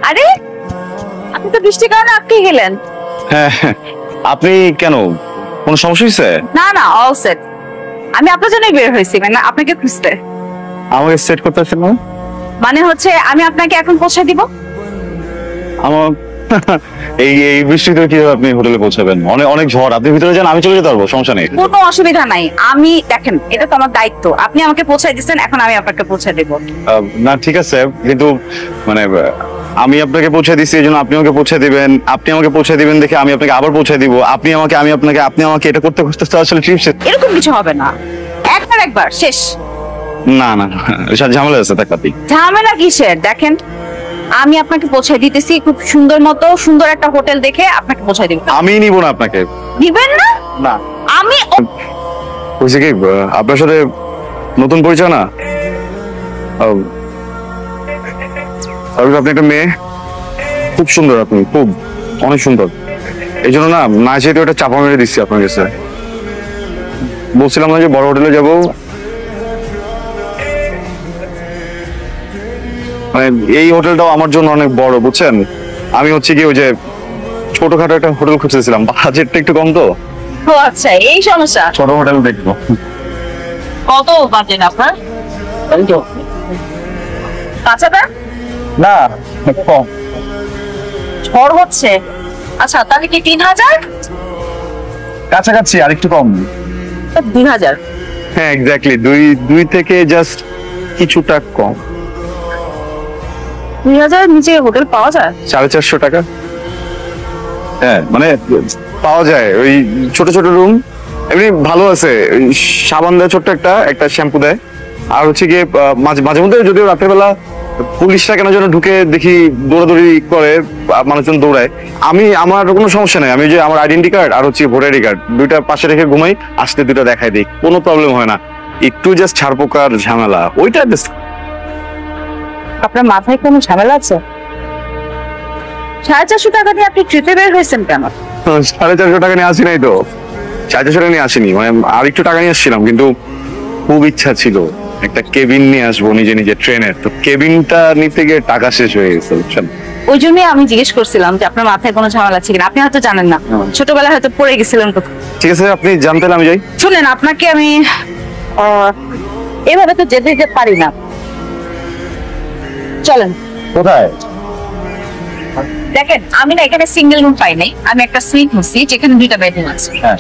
আরে আপনি তো বৃষ্টির কারণে আটকে গেলেন। হ্যাঁ, আপনি কেন, কোনো সমস্যা হয়েছে? না না, অল সেট। আমি আপনার জন্যই বের হয়েছি, মানে আপনাকে খুঁজতে। আমাকে সেট করতে আসছেন না? মানে হচ্ছে আমি আপনাকে এখন পৌঁছে দিব। আমার এই এই বৃষ্টিতে কিভাবে আপনি হোটেলে পৌঁছাবেন? অনেক অনেক ঝড়, আপনি ভিতরে যান, আমি চলে যেতে পারবো, সমস্যা নেই। কোনো অসুবিধা নাই, আমি দেখেন এটা তো আমার দায়িত্ব। আপনি আমাকে পৌঁছে দিচ্ছেন, এখন আমি আপনাকে পৌঁছে দেব। না ঠিক আছে, কিন্তু মানে আমি আপনাকে পৌঁছে দিচ্ছি এই জন্য আপনি আমাকে পৌঁছে দিবেন, আপনি আমাকে পৌঁছে দিবেন দেখে আমি আপনাকে আবার পৌঁছে দিব, আপনি আমাকে আমি আপনাকে, আপনি আমাকে, এটা করতে করতে তো আসলে ট্রিপ শেষ। এরকম কিছু হবে না, একবার শেষ। না না না, এসব ঝামেলা আছে তাকাতি। ঝামেলা কিসের? দেখেন আমি আপনাকে পৌঁছে দিতেছি খুব সুন্দর মতো, সুন্দর একটা হোটেল দেখে আপনাকে পৌঁছে দিব। আমি নিব না আপনাকে। দিবেন না? না। আমি বুঝছি কি, আপনার সাথে নতুন পরিচয় না। আপনি একটা মেয়ে, খুব সুন্দর, আপনি খুব অনেক সুন্দর, এই জন্য না না যেহেতু একটা চাপা মেরে দিচ্ছি আপনার কাছে। বলছিলাম না যে বড় হোটেলে যাবো, মানে এই হোটেলটাও আমার জন্য অনেক বড়, বুঝছেন। আমি হচ্ছে কি ওই যে ছোটখাটো একটা হোটেল খুঁজতেছিলাম, বাজেটটা একটু কম তো। ও আচ্ছা, এই সমস্যা। ছোট হোটেল দেখবো। কত বাজেট আপনার? কাঁচাটা না কম। ঝড় হচ্ছে। আচ্ছা তাহলে কি 3000? কাছাকাছি আর একটু কম। 2000। হ্যাঁ এক্স্যাক্টলি, দুই থেকে জাস্ট কিছুটা কম। 2000 নিচে হোটেল পাওয়া যায়? 450 টাকা। হ্যাঁ মানে পাওয়া যায়, ওই ছোট ছোট রুম, এমনি ভালো আছে। ওই সাবান দেয় ছোট্ট একটা, একটা শ্যাম্পু দেয়, আর হচ্ছে গিয়ে মাঝে মাঝে মধ্যে যদিও রাতের বেলা পুলিশরা কেন যেন ঢুকে দেখি দৌড়াদৌড়ি করে, মানুষজন দৌড়ায়। আমার কোনো সমস্যা নেই, আমি যে আমার আইডেন্টি কার্ড আর হচ্ছে ভোটার আইডি কার্ড দুইটা পাশে রেখে ঘুমাই, আসতে দুইটা দেখাই দিই, কোনো প্রবলেম হয় না। একটু জাস্ট ছাড়পোকার ঝামেলা, ওইটা জাস্ট। আপনার মাথায় কোনো ঝামেলা আছে? 450 টাকা দিয়ে আপনি ট্রিপে বের হয়েছেন কেন? 450 টাকা নিয়ে আসি নাই তো, 450 টাকা নিয়ে আসিনি, মানে আর একটু টাকা নিয়ে আসছিলাম, কিন্তু খুব ইচ্ছা ছিল একটা কেবিন নিয়ে আসবো নিজে নিজে ট্রেনের, তো কেবিনটা নিতে গিয়ে টাকা শেষ হয়ে গেছে, বুঝছেন। ওই জন্যই আমি জিজ্ঞেস করছিলাম যে আপনার মাথায় কোনো ঝামেলা আছে কিনা। আপনি হয়তো জানেন না, ছোটবেলায় হয়তো পড়ে গেছিলেন কোথাও। ঠিক আছে, আপনি জানতেন আমি যাই। শুনেন, আপনাকে আমি এভাবে তো যেতে পারি না, চলেন। কোথায়? দেখেন আমি না এখানে সিঙ্গেল রুম পাই নাই, আমি একটা সুইট নিচ্ছি যেখানে 2টা বেডরুম আছে। হ্যাঁ